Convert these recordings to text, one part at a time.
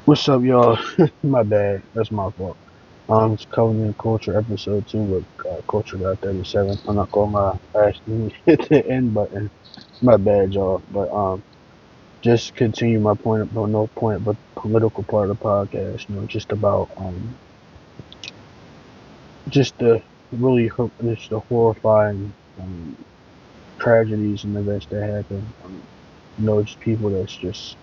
What's up, y'all? My bad. That's my fault. It's Covenant Culture episode 2 with Culture Guy 37. I'm not gonna lie, I actually hit the end button. My bad, y'all. But just continue my point, but no point, but political part of the podcast. Just about just the just the horrifying tragedies and events that happen. Just people that's just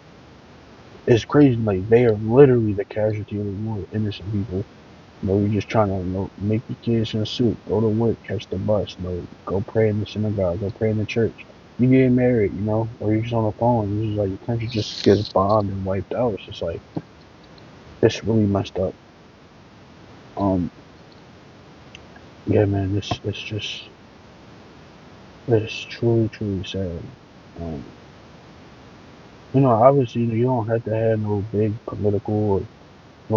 it's crazy. Like they are literally the casualty of the war, innocent people. You're just trying to, make your kids in a suit, go to work, catch the bus, go pray in the synagogue, go pray in the church. You getting married, or you're just on the phone. It's just like your country just gets bombed and wiped out. It's just like it's really messed up. Um, yeah, man, it's truly truly sad. Um, obviously, you don't have to have no big political or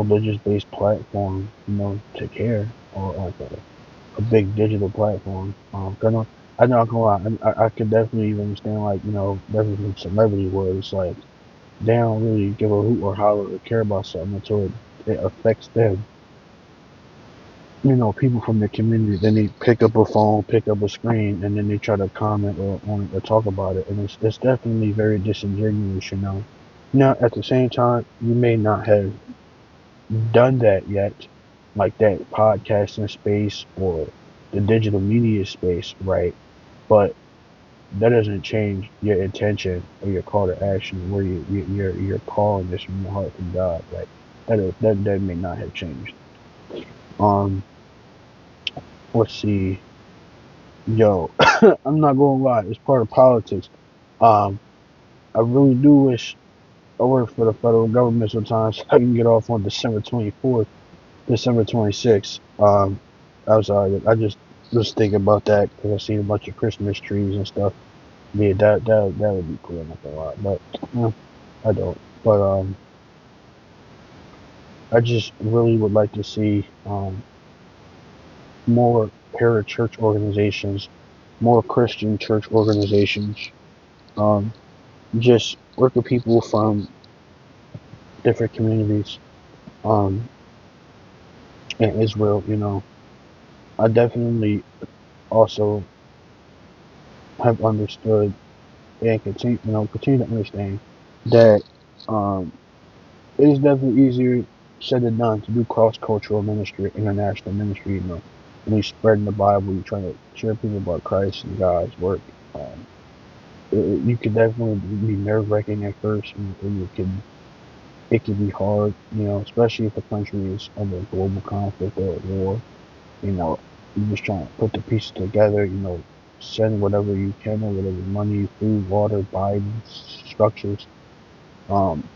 religious based platform, to care or like a big digital platform. 'Cause I'm not gonna lie, I could definitely understand like definitely from celebrity where it's like they don't really give a hoot or holler or care about something until it affects them. People from the community, then they pick up a phone, pick up a screen, and then they try to comment or on it or talk about it, and it's definitely very disingenuous. Now at the same time, you may not have done that yet, like that podcasting space or the digital media space, right? But that doesn't change your intention or your call to action, where you're calling this from your heart from God, right? That may not have changed. Um, let's see, yo, I'm not gonna lie, it's part of politics. Um, I really do wish I worked for the federal government sometimes. So I can get off on December 24th, December 26th. I just was thinking about that because I seen a bunch of Christmas trees and stuff. Yeah, that would be cool. I'm not gonna lie, but I don't. But I just really would like to see more parachurch organizations, more Christian church organizations, um, just work with people from different communities um, in Israel. I definitely also have understood and continue to understand that um, it is definitely easier said than done to do cross-cultural ministry, international ministry. When you're spreading the Bible, you're trying to share people about Christ and God's work. Um, you can definitely be nerve-wracking at first, and it can be hard. Especially if the country is under global conflict or war. You're just trying to put the pieces together. Send whatever you can, or whatever money, food, water, Biden structures.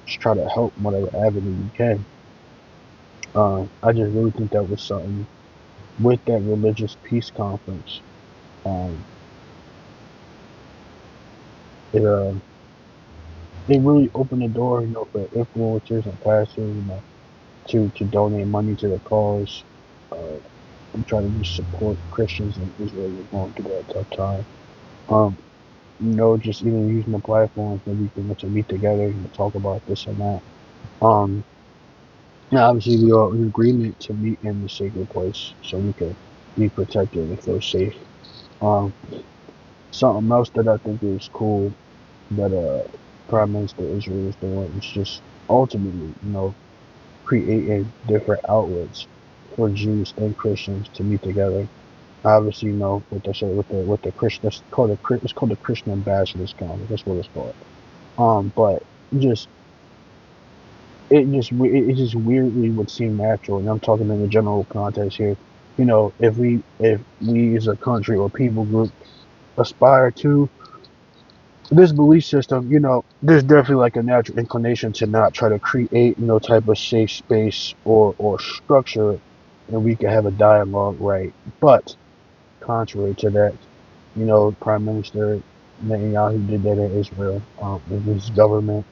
Just try to help in whatever avenue you can. I just really think that was something with that religious peace conference. Um, it it really opened the door, for influencers and pastors, to donate money to the cause. Uh, I'm trying to just support Christians in Israel who are going through that tough time. Um, just even using the platforms that we can to meet together and talk about this and that. Um, Now, obviously, we are in agreement to meet in the sacred place so we can be protected and feel safe. Um, Something else that I think is cool that Prime Minister Israel is doing is just ultimately, creating different outlets for Jews and Christians to meet together. Obviously, what they say with the Christian, it's called the Christian Ambassadors Conference. That's what it's called. But just it just weirdly would seem natural, and I'm talking in the general context here. If we as a country or people group aspire to this belief system, there's definitely like a natural inclination to not try to create no type of safe space or structure, and we can have a dialogue, right? But contrary to that, Prime Minister Netanyahu did that in Israel, with his government.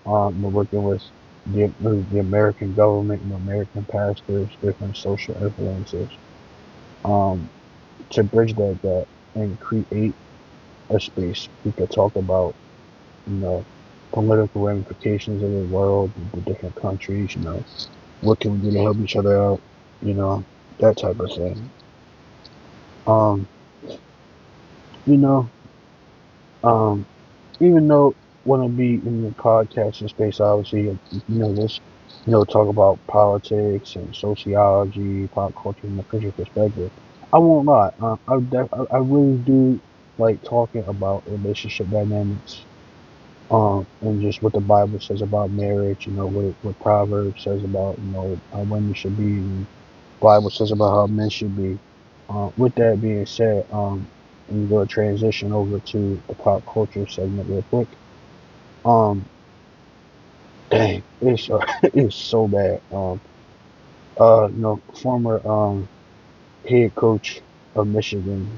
We're working with the American government, American pastors, different social influencers, um, to bridge that gap and create a space we could talk about, you know, political ramifications of the world, the different countries, what can we do to help each other out, you know, that type of thing. Um, you know, um, even though want to be in the podcasting space, obviously, this, talk about politics and sociology, pop culture from a Christian perspective. I won't lie, I really do like talking about relationship dynamics, and just what the Bible says about marriage. What Proverbs says about how women should be, and the Bible says about how men should be. With that being said, I'm going to transition over to the pop culture segment real quick. Um, Dang, it's it's so bad. Former head coach of Michigan,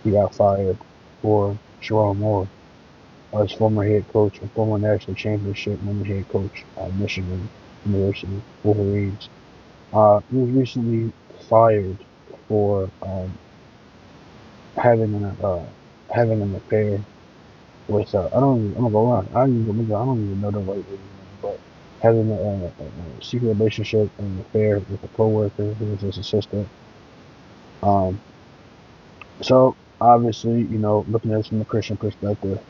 he got fired for Jerome Moore. His former head coach and former national championship winning head coach at Michigan University Wolverines. He was recently fired for having an uh having an affair with I'm gonna go on. I don't even know the right lady's name, but having a secret relationship and an affair with a coworker who was his assistant. Um, so obviously, looking at it from a Christian perspective,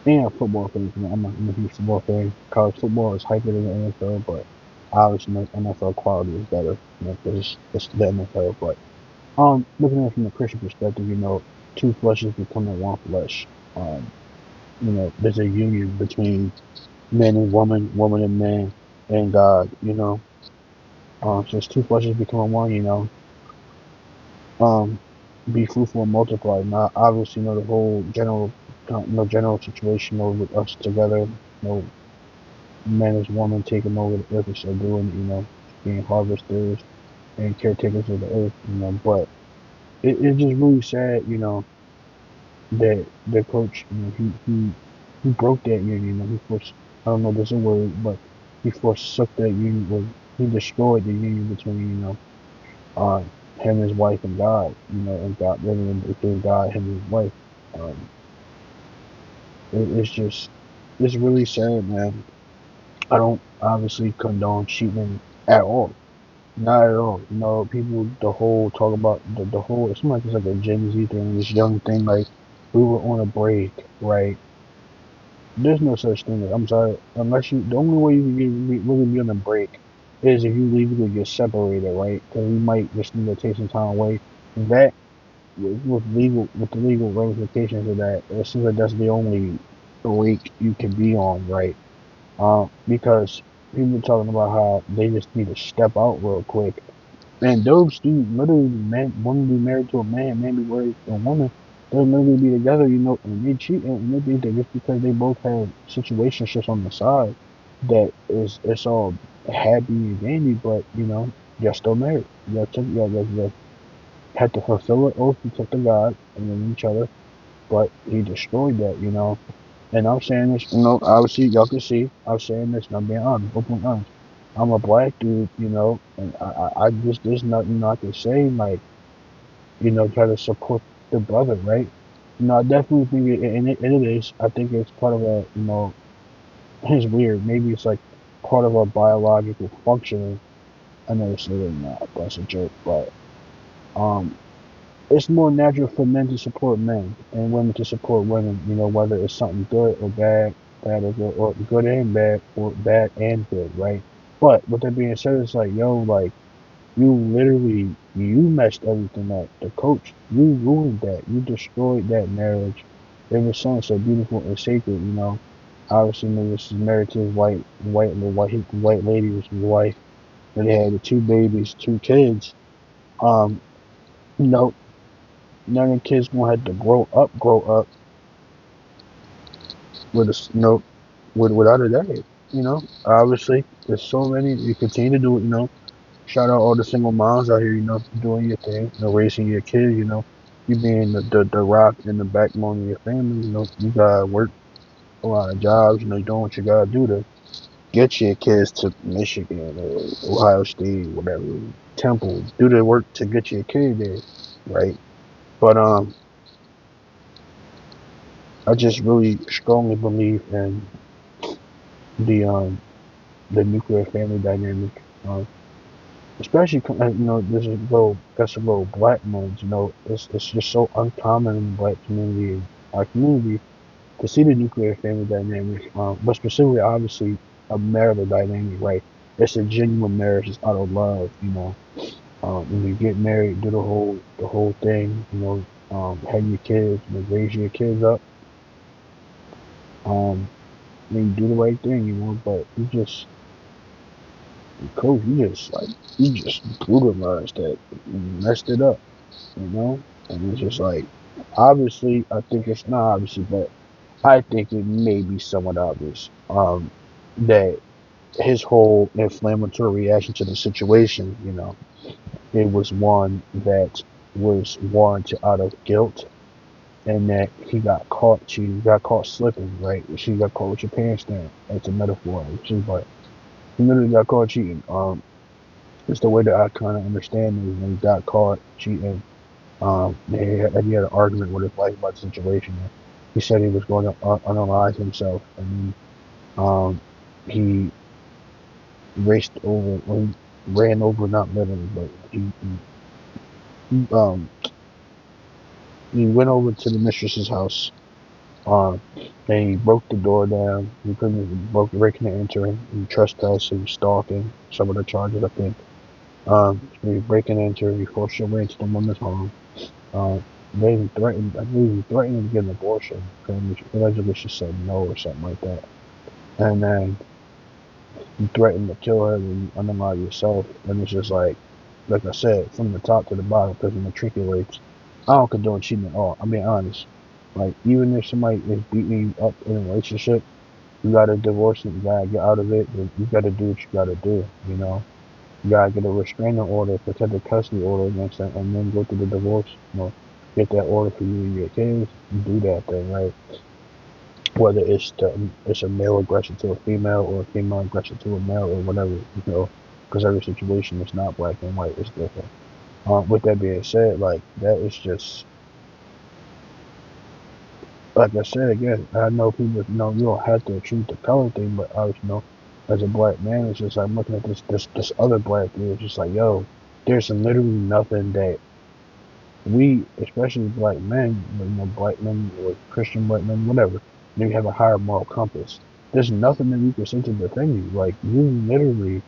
being a football fan, I'm a huge football fan. College football is hyper than the NFL, but obviously the NFL quality is better, because it's the NFL. But looking at it from a Christian perspective, two fleshes becoming one flesh. Um, there's a union between man and woman, woman and man, and God. So it's two fleshes becoming one. Um, be fruitful and multiply. Now, obviously, the whole general situation, with us together, man and woman taking over the earth and so doing, being harvesters and caretakers of the earth. But it's just really sad, that the coach, he broke that union. He forced, I don't know if there's a word, but he forsook that union. Well, he destroyed the union between, uh, him, his wife, and God. And God living between God, him, and his wife. Um, it's just, it's really sad, man. I don't obviously condone cheating at all. Not at all. People, the whole talk about the whole. It seems like it's like a Gen Z thing, this young thing. Like, we were on a break, right? There's no such thing. I'm sorry, unless you. The only way you can really be on a break is if you legally get separated, right? Because you might just need to take some time away. That with the legal ramifications of that, it seems like that's the only break you can be on, right? Because people talking about how they just need to step out real quick. And those two literally, man, woman be married to a man be married to a woman. They'll literally be together, and they cheat, and they think that just because they both have situationships on the side, that it's all happy and dandy, but you're still married. You had to fulfill an oath you took to God and then each other, but he destroyed that. And I'm saying this, obviously y'all can see, I'm saying this, and I'm being honest, open honest. I'm a black dude, and I just, there's nothing I can say, like, try to support the brother, right? I definitely think it is. I think it's part of a, it's weird. Maybe it's like part of a biological functioning. I know it's really not, that's a joke, but, um, it's more natural for men to support men and women to support women, whether it's something good or bad, bad or good, or good and bad, or bad and good, right? But with that being said, it's like, yo, like, you messed everything up. The coach, you ruined that. You destroyed that marriage. It was something so beautiful and sacred, Obviously, Lewis is married to his white lady was his wife, and they had the two babies, two kids. Um, you know, None of the kids gonna have to grow up with a without a dad. Obviously, there's so many. You continue to do it. Shout out all the single moms out here. Doing your thing. Raising your kids. You being the rock and the backbone of your family. You gotta work a lot of jobs. Doing what you gotta do to get your kids to Michigan or Ohio State, whatever, Temple. Do the work to get your kid there, right? But I just really strongly believe in the um the nuclear family dynamic. Especially this is little that's a little black ones. It's just so uncommon in the black community, our community, to see the nuclear family dynamic. But specifically, obviously, a marital dynamic, right? It's a genuine marriage. It's out of love. When you get married, do the whole thing. Have your kids, raise your kids up. Um, and you do the right thing. But you just brutalized that, you messed it up. And it's just like, obviously, I think it's not obviously, but I think it may be somewhat obvious. That his whole inflammatory reaction to the situation, it was one that was warranted out of guilt, and that she got caught slipping, right? She got caught with your pants down. That's a metaphor, but he literally got caught cheating. It's the way that I kind of understand it. When he got caught cheating, he had an argument with his wife about the situation. He said he was going to unalive himself, and he raced over, well, he ran over, not literally, but he he went over to the mistress's house, and he broke the door down. He couldn't broke breaking and entering, and trespassing, stalking, some of the charges, I think. So he breaking and entering, he forced her into the woman's home. Um, then he threatened, I believe he threatened to get an abortion. Allegedly she said no or something like that. And then you threaten to kill her and you undermine yourself. And it's just like I said, from the top to the bottom, because it matriculates. I don't condone cheating at all. I'm being honest. Like, even if somebody is beating you up in a relationship, you gotta divorce it. You gotta get out of it. You gotta do what you gotta do. You gotta get a restraining order, protective custody order against them, and then go through the divorce. Get that order for you and your kids. You do that thing, right? Whether it's a male aggression to a female or a female aggression to a male or whatever, because every situation is not black and white, it's different. With that being said, like, that is just, like I said again, I know people, you don't have to choose the color thing, but I was, as a black man, it's just like, I'm looking at this other black dude, it's just like, yo, there's literally nothing that we, especially black men, black men or Christian black men, whatever, maybe have a higher moral compass. There's nothing that we can say to defend you. Like, you literally,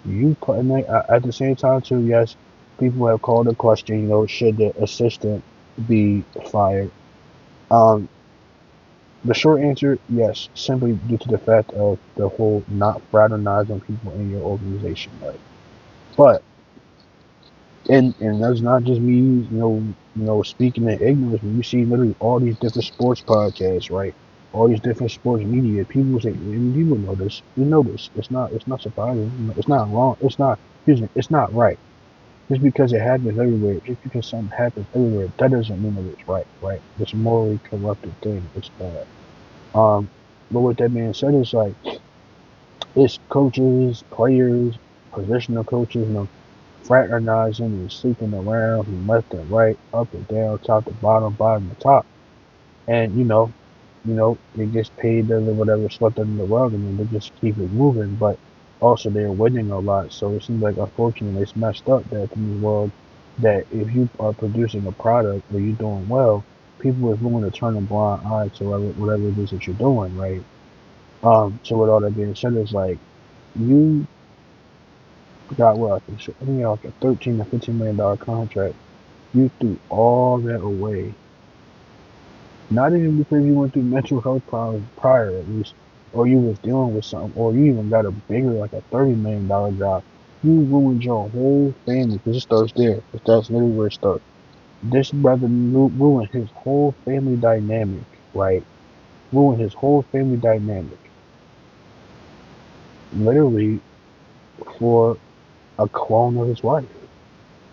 and at the same time too, yes, people have called a question, should the assistant be fired? Um, the short answer, yes, simply due to the fact of the whole not fraternizing people in your organization, right? But and that's not just me, speaking in ignorance. When you see literally all these different sports podcasts, right? All these different sports media, people say, and people know this. We know this. It's not surprising. It's not wrong. It's not. Excuse me. It's not right. Just because it happens everywhere, just because something happens everywhere, that doesn't mean that it's right. Right? It's a morally corrupted thing. It's bad. Um, but with that being said, it's like, it's coaches, players, positional coaches, fraternizing and sleeping around from left and right, up and down, top to bottom, bottom to top. And it gets paid or whatever, swept under the rug, and then they just keep it moving. But also they're winning a lot, so it seems like, unfortunately, it's messed up that in the world, that if you are producing a product or you're doing well, people are willing to turn a blind eye to whatever it is that you're doing, right? So with all that being said, it's like, you got, what, I think like a $13 to $15 million contract. You threw all that away. Not even because you went through mental health problems prior, at least, or you was dealing with something, or you even got a bigger, like a $30 million job. You ruined your whole family, because it starts there. That's literally where it starts. This brother ruined his whole family dynamic, right? Ruined his whole family dynamic, literally, for a clone of his wife.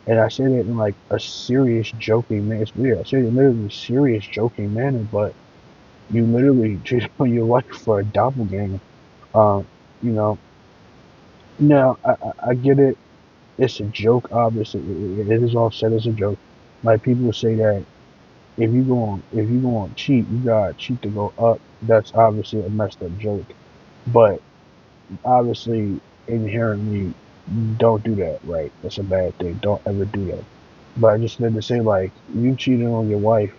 And I say that in like a serious joking manner. It's weird. I say it literally in a serious joking manner, but you literally cheated on your wife for a doppelganger. Um, you know. Now I get it. It's a joke, obviously. It is all said as a joke. Like, people say that if you go on cheat, you got cheat to go up. That's obviously a messed up joke. But obviously, inherently, don't do that. Right? That's a bad thing. Don't ever do that. But I just meant to say, like, you cheated on your wife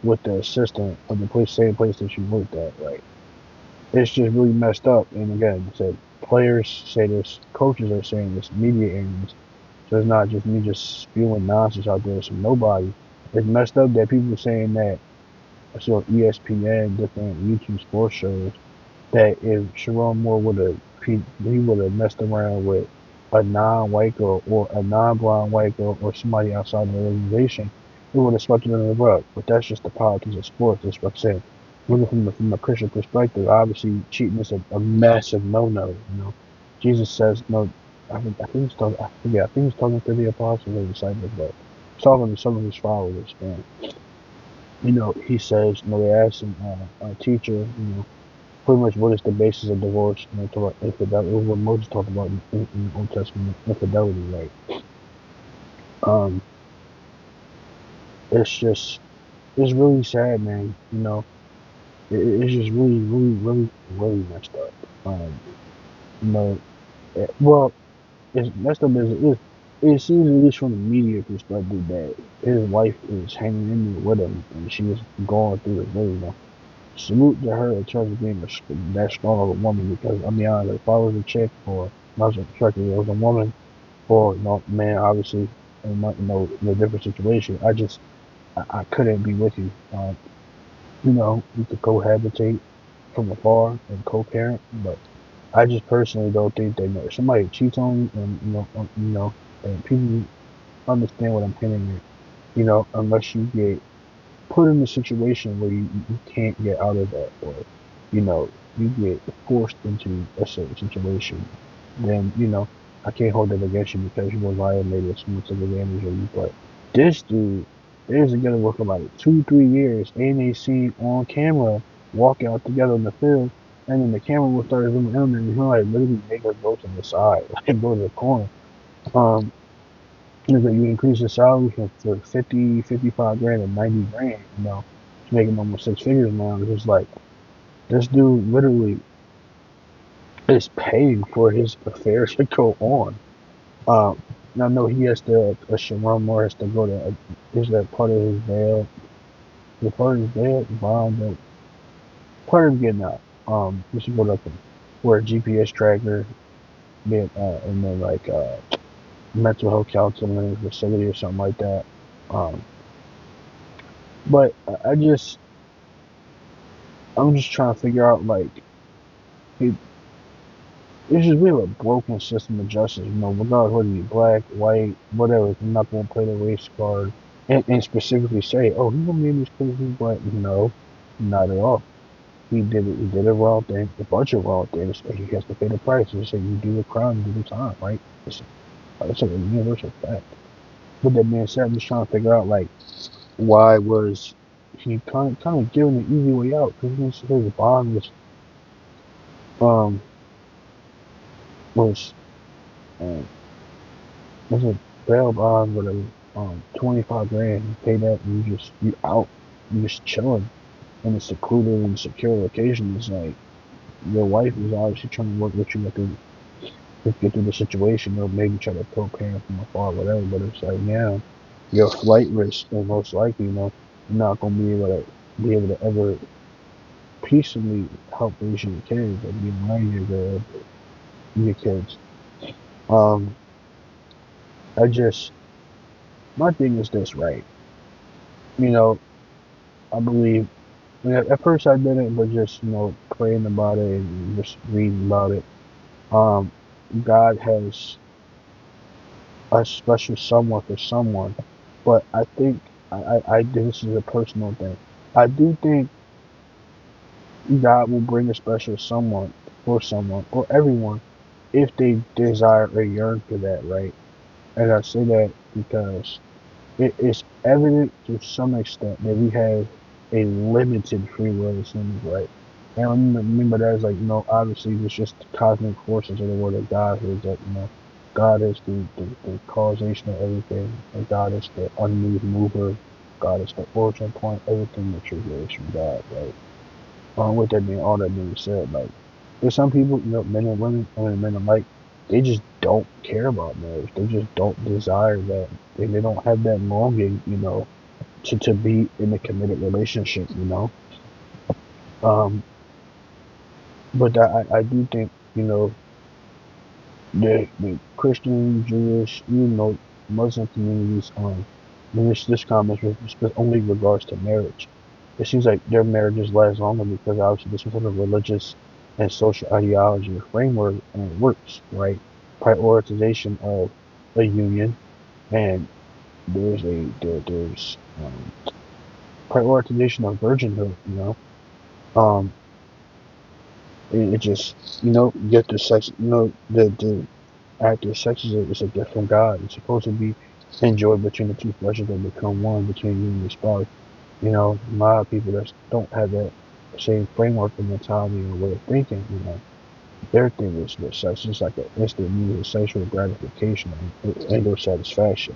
with the assistant of the same place that you worked at. Right? It's just really messed up. And again, said players say this, coaches are saying this, media analysts. So it's not just me just spewing nonsense out there. So nobody. It's messed up that people are saying that. I saw ESPN, different YouTube sports shows that if Sharon Moore would have he would have messed around with a non-white girl or a non-blonde white girl or somebody outside the organization, it would have swept it under the rug. But that's just the politics of sports. That's what I'm saying. Looking from a Christian perspective, obviously cheating is a massive no-no. Jesus says no. I think he's talking. I forget. I think he's talking to the apostles or disciples, but he's talking to some of his followers. And he says, they asked him, teacher, pretty much what is the basis of divorce? Talk about infidelity. What Moses talked about in the Old Testament, infidelity, right? Um, it's really sad, man. It's just really, really, really, really messed up. You know, well, as messed up as it is, it seems at least from the media perspective that his wife is hanging in there with him, and she is going through it. Salute to her in terms of being that strong of a woman because I mean, honestly, if I was a chick or I was a woman or man, obviously, in a different situation, I couldn't be with you. We could cohabitate from afar and co-parent, but I just personally don't think that if somebody cheats on you and and people understand what I'm hinting at, unless you get put in a situation where you can't get out of that, or you get forced into a certain situation, then I can't hold that against you because you were violated, someone took advantage of you. But this dude, they was together work for like 2-3 years, and they seen on camera walking out together in the field, and then the camera will start zooming in, and he'll like literally make her go to the side, like go to the corner. Um, you increase your salary from for 50, 55 grand to 90 grand, he's making almost six figures now. It's just like this dude literally is paying for his affairs to go on. I know he has to, Sharon Moore has to go to, is that part of his bail? The part of his bail, bond, that part of getting out. We should go up and where a GPS tracker, and then like, mental health counseling facility or something like that. Um, but I'm just trying to figure out like it, it's just we have a broken system of justice. Regardless whether you're black, white, whatever. I'm not gonna play the race card and specifically say, oh, he's gonna be in this because he's black. No, not at all. He did it. He did a wrong thing, a bunch of wrong things, and he has to pay the price. Just say you do the crime, you do the time, right? It's a universal fact. With that being said, I'm just trying to figure out like why was he kind of giving the easy way out because his bond um was um was a bail bond with a 25 grand. You pay that and you out, you just chilling in a secluded and secure location. It's like your wife is obviously trying to work with you to get through the situation, or maybe try to co-parent from afar, whatever. But it's like now your flight risk, and most likely, you're not gonna be able to ever peacefully help raise your kids or be around your kids. Um, I just my thing is this, right? You know, I believe. At first I didn't, but just praying about it and just reading about it. Um, God has a special someone for someone, but I think this is a personal thing. I do think God will bring a special someone for someone or everyone if they desire or yearn for that, right? And I say that because it is evident to some extent that we have a limited free will as humans, right? And I remember that as like, obviously it's just the cosmic forces of the word of God here that, God is the causation of everything, and God is the unmoved mover, God is the origin point. Everything that you hear is from God, right? With that being all that being said, like there's some people, men and women, men alike, they just don't care about marriage. They just don't desire that. They don't have that longing, to be in a committed relationship, Um, but I do think, the Christian, Jewish, Muslim communities, and this comment was only regards to marriage. It seems like their marriages last longer because obviously this sort of religious and social ideology or framework and it works, right? Prioritization of a union, and there's prioritization of virginhood, Um, it just, get the sex, the act of sex is a gift from God. It's supposed to be enjoyed between the two fleshes that become one between you and your spouse. A lot of people that don't have that same framework and mentality and way of thinking, their thing is that sex is like an instant means of sexual gratification and or satisfaction.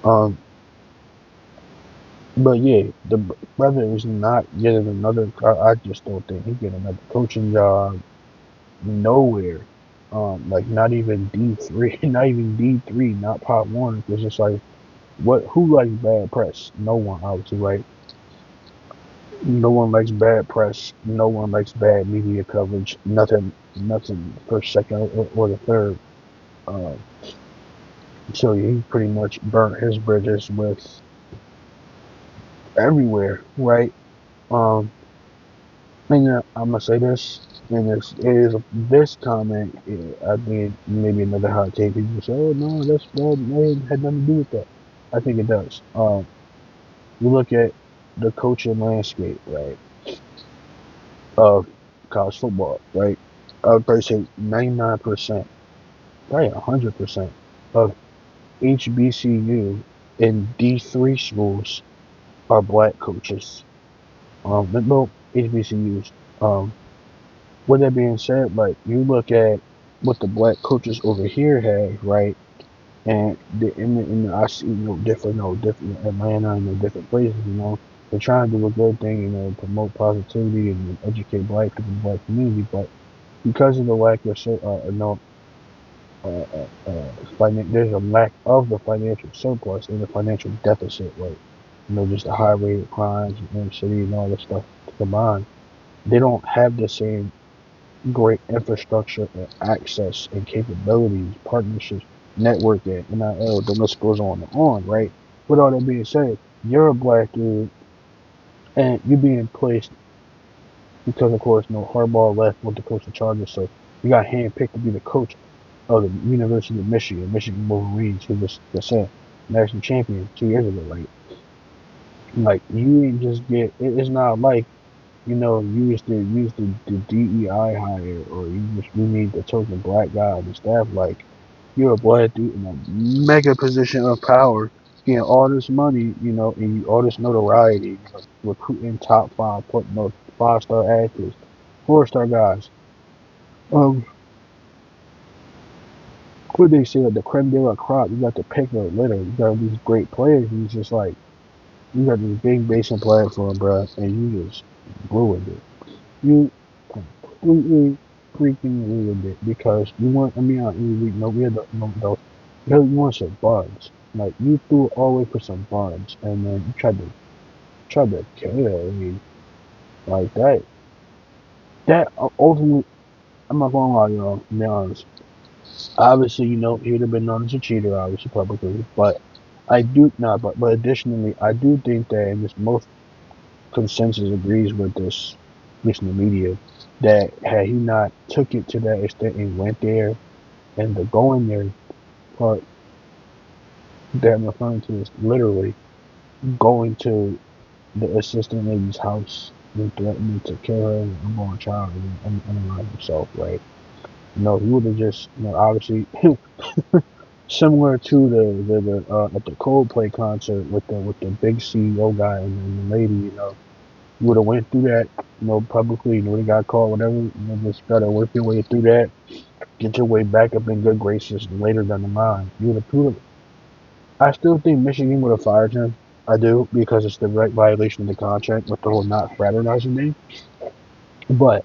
Um, but yeah, the brother is not getting another. I just don't think he get another coaching job nowhere. Like not even D3, not even D3, not Pop One. It's just like who likes bad press? No one, obviously, right? No one likes bad press. No one likes bad media coverage. Nothing first, second, or the third. Uh, so he pretty much burnt his bridges with everywhere, right? Um, and I'm gonna say this, and this comment. I mean, maybe another hot take. People say, "Oh no, that's bad. It had nothing to do with that." I think it does. You look at the coaching landscape, right, of college football, right? I would probably say 99%, probably 100% of HBCU and D3 schools are black coaches. No HBCUs. With that being said, like you look at what the black coaches over here have, right? And I see different, Atlanta and different places, they're trying to do a good thing, promote positivity and educate black people, the black community, but because of the lack of there's a lack of the financial surplus and the financial deficit, right? Just the high rate of crimes in the city and all this stuff combined. They don't have the same great infrastructure and access and capabilities, partnerships, networking, NIL, the list goes on and on, right? With all that being said, you're a black dude and you're being placed because, of course, no Harbaugh left with the coach of Chargers, so you got handpicked to be the coach of the University of Michigan Wolverines, who was the national champion 2 years ago, right? Like you ain't just it's not like use the DEI hire or you need the token black guy on the staff. Like you're a black dude in a mega position of power, getting all this money, and all this notoriety, recruiting top five, putting those 5-star athletes, 4-star guys. Um, what they say, like the creme de la crop. You got the pick of the litter. You got these great players. And it's just like you got this big basing platform, bro, and you just ruined it. You completely freaking ruined it because you want. I mean, we had you want some buns. Like you threw it all the way for some buns, and then you tried to kill it. I mean, like that. That ultimately, I'm not gonna lie, to be honest. Obviously, he would have been known as a cheater, obviously publicly, but I do not. But additionally, I do think that, and this most consensus agrees with this, at least in the media, that had he not took it to that extent and went there, and the going there part that I'm referring to is literally going to the assistant lady's house and threatening to kill her and unborn child and unalive himself, right? He would have just, obviously, similar to the at the Coldplay concert with the big CEO guy and the lady, you would have went through that, publicly, they got caught, whatever, just gotta work your way through that, get your way back up in good graces later down the line. I still think Michigan would have fired him. I do, because it's the direct violation of the contract with the whole not fraternizing thing. But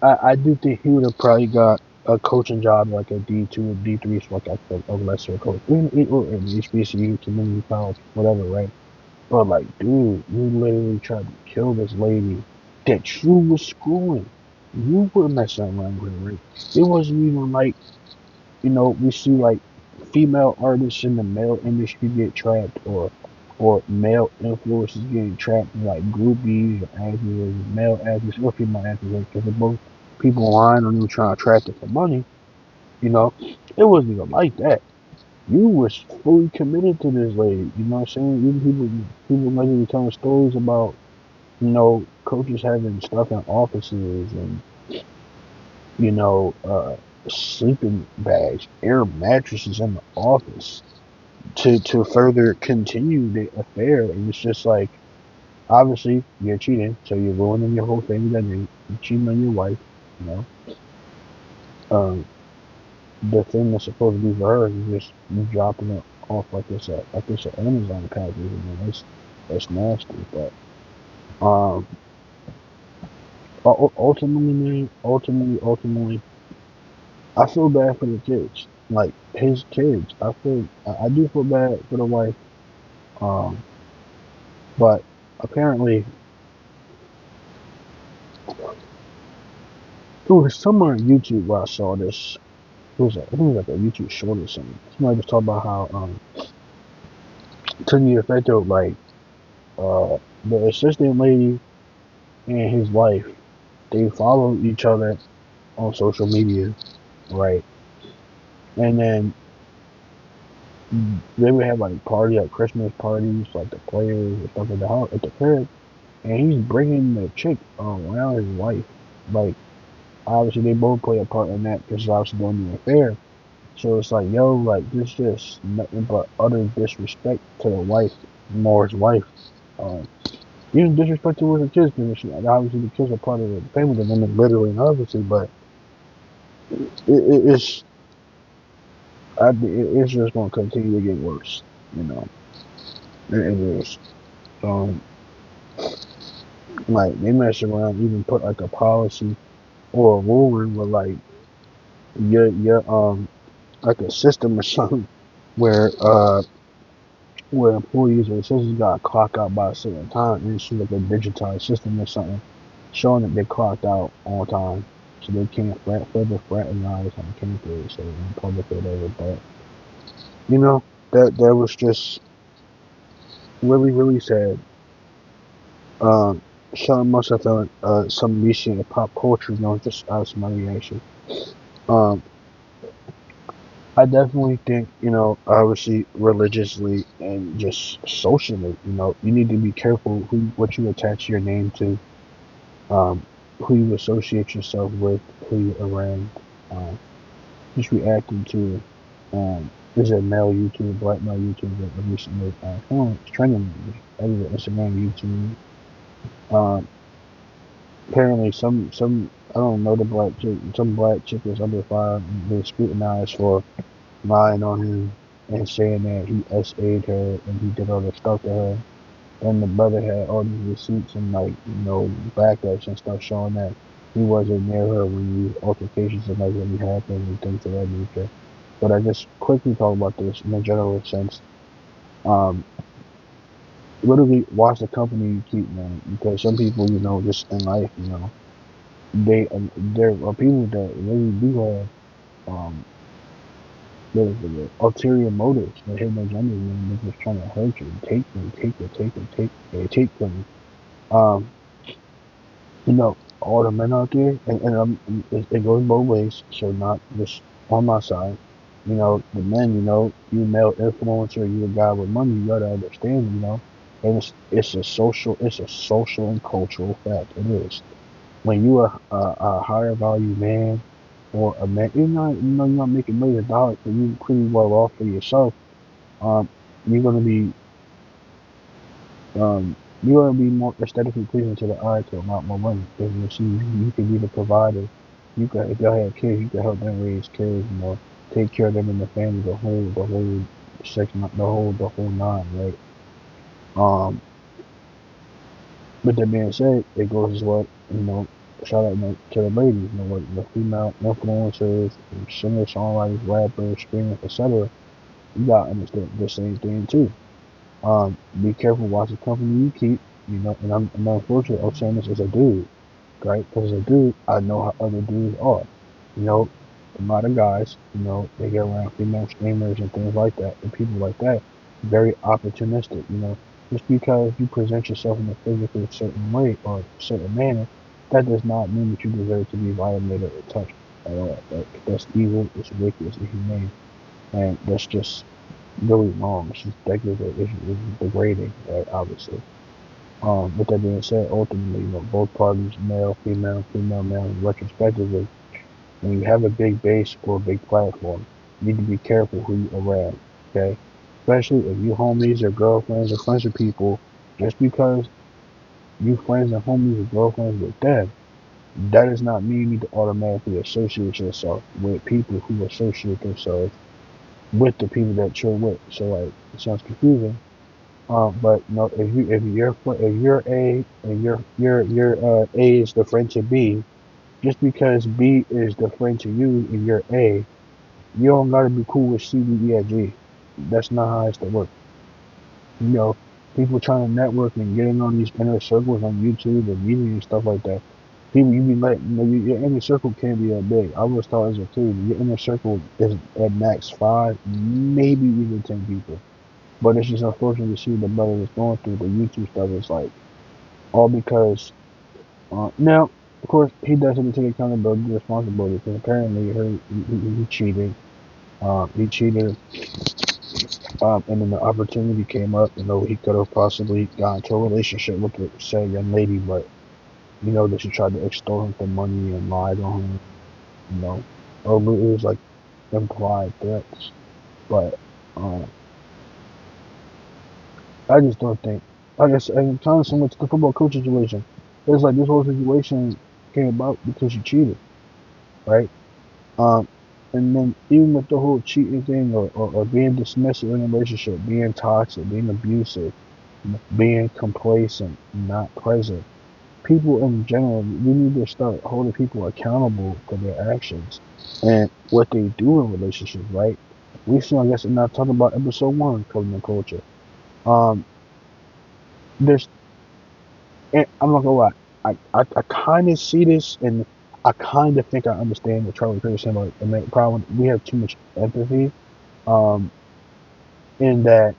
I do think he would have probably got a coaching job like a D2 or D3, so like a lesser coach, or in HBCU, community college, whatever, right? But like, dude, you literally tried to kill this lady that you was schooling. You were messing around with her, right? It wasn't even like, we see like female artists in the male industry get trapped, or male influencers getting trapped in like groupies or actors, male actors or female actors, because they're both people lying on you trying to attract it for money. You know, it wasn't even like that. You was fully committed to this lady. You know what I'm saying? Even people like to telling stories about coaches having stuff in offices, and you know, sleeping bags, air mattresses in the office to further continue the affair. And it's just like, obviously you're cheating, so you're ruining your whole family dynamic. You're cheating on your wife. You know, the thing that's supposed to be for her is just you dropping it off like it's an Amazon package. I mean, that's nasty. But um, ultimately, man, ultimately, I feel bad for the kids. Like his kids, I do feel bad for the wife. Um, but apparently, it was somewhere on YouTube where I saw this. I think it was like a YouTube short or something. Somebody was talking about how to the effect of like the assistant lady and his wife, they follow each other on social media, right? And then they would have like Christmas parties, like the players and stuff at the house at the crib, and he's bringing the chick around his wife. Like obviously they both play a part in that because obviously doing the affair. So it's like, yo, like this just nothing but utter disrespect to the wife, Moore's wife. Um, even disrespect towards the kids, because obviously the kids are part of the family dynamic, literally and obviously. But it's it's just gonna continue to get worse, you know. It is. Um, like they mess around, even put like a policy or a rule in where like your like a system or something where employees or assistants got to clock out by a certain time, and it's like a digitized system or something showing that they clocked out on time, so they can't further fraternize on campus or in public or whatever. But you know that was just really really sad. Um, Something must have found some recent pop culture, just out of my reaction. Um, I definitely think, obviously religiously and just socially, you need to be careful what you attach your name to, um, who you associate yourself with, who you're around, um, just reacting to, there's a male YouTuber, black male YouTuber that recently, it's trending everywhere, Instagram, YouTube. Um, Apparently I don't know the black chick, some black chick was under fire and being scrutinized for lying on him and saying that he SA'd her and he did all this stuff to her. And the brother had all these receipts and backups and stuff showing that he wasn't near her when these altercations and really happened and things of that nature. But I just quickly talk about this in a general sense. Um, Literally watch the company you keep, man, because some people, just in life, there are people that really do have the ulterior motives, the hidden agenda, they're just trying to hurt you, take from you. All the men out there, and it goes both ways, so not just on my side. The men, you male influencer, you a guy with money, you gotta understand, and it's a social and cultural fact. It is. When you are a higher value man or a man, you're not making millions of dollars, but you pretty well off for yourself. Um, you're gonna be you're gonna be more aesthetically pleasing to the eye to a lot more women, because you see you can be the provider. You can, if y'all have kids, you can help them raise kids, take care of them in the family, the whole section, the whole nine, right? Um, with that being said, it goes as well, shout out to the ladies, like the female influencers, singers, songwriters, rappers, streamers, etc. You gotta understand the same thing too. Be careful watch the company you keep, and I'm unfortunate I'm saying this as a dude, right? Because as a dude, I know how other dudes are. You know, a lot of guys, they get around female streamers and things like that, and people like that, very opportunistic. Just because you present yourself in a physically certain way or certain manner, that does not mean that you deserve to be violated or touched at all. That's evil, it's wicked, it's inhumane, and that's just really wrong. It's just degrading, it's degrading, right? Obviously. With that being said, ultimately, both parties, male, female, female, male, retrospectively, when you have a big base or a big platform, you need to be careful who you around, okay? Especially if you homies or girlfriends or friends with people, just because you friends and homies or girlfriends with them, that does not mean you need to automatically associate yourself with people who associate themselves with the people that you're with. So like, it sounds confusing. But no, if you're A and your A is the friend to B, just because B is the friend to you and you're A, you don't gotta be cool with C, D, E, F, G. That's not how it's to work. You know, people trying to network and getting on these inner circles on YouTube and media and stuff like that. People you be letting, your inner circle can't be that big. I was taught as a kid, your inner circle is at max 5, maybe even 10 people. But it's just unfortunate to see the brother was going through the YouTube stuff. It's like all because now, of course, he doesn't take accountability and responsibility because apparently he cheated. He cheated, and then the opportunity came up. He could have possibly got into a relationship with the said young lady, but that she tried to extort him for money and lied on him. You know, or it was like implied threats. But um, I just don't think. I guess and kind of similar to the football coach situation. It's like this whole situation came about because you cheated, right? Um, and then even with the whole cheating thing or being dismissive in a relationship, being toxic, being abusive, being complacent, not present, people in general, we need to start holding people accountable for their actions and what they do in relationships, right? We see, I guess, and I talked about episode 1, Covenant Culture. Um, there's And I'm not gonna lie, I kind of see this, and I kind of think I understand what Charlie Kirk is saying about the problem. We have too much empathy, um, in that,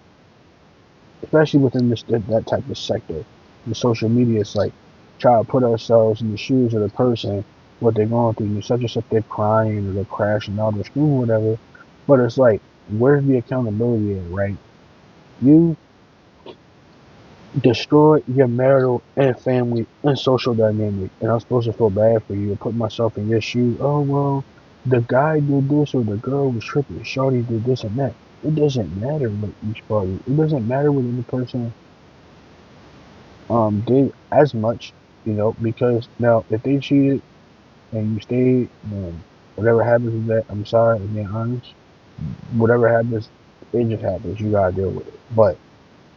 especially within that type of sector, the social media. It's like try to put ourselves in the shoes of the person, what they're going through. You such and such, they're crying or they're crashing out of school, whatever. But it's like, where's the accountability at, right? You destroy your marital and family and social dynamic, and I'm supposed to feel bad for you and put myself in your shoes. Oh well, the guy did this or the girl was tripping. Shorty did this and that. It doesn't matter what each party. It doesn't matter what any person did as much, because now if they cheated and you stayed, then whatever happens with that, I'm sorry, I'm being honest. Whatever happens, it just happens. You gotta deal with it. But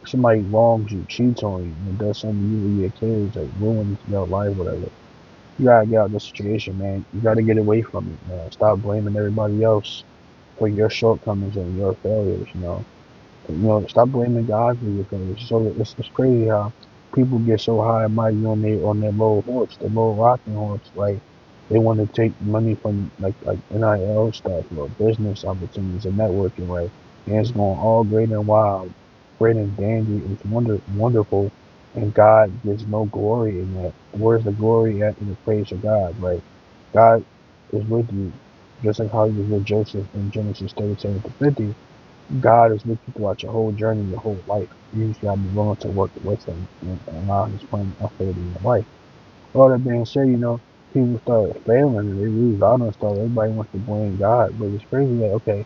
somebody wrongs you, cheats on you, and does something to you or your kids, like ruins your life, whatever. You gotta get out of the situation, man. You gotta get away from it, man. Stop blaming everybody else for your shortcomings and your failures. Stop blaming God for your failures. So it's crazy how people get so high and mighty on their low horse, their low rocking horse. Like they want to take money from like NIL stuff or business opportunities and networking, right? And it's going all great and wild, great and dandy. It's wonderful, and God gets no glory in that. Where's the glory at in the praise of God, right? God is with you, just like how he was with Joseph in Genesis 37-50. God is with you throughout your whole journey, your whole life. You just gotta be willing to work with Him and allow His plan unfold in your life. All that being said, people start failing and they lose out on stuff. Everybody wants to blame God, but it's crazy that okay,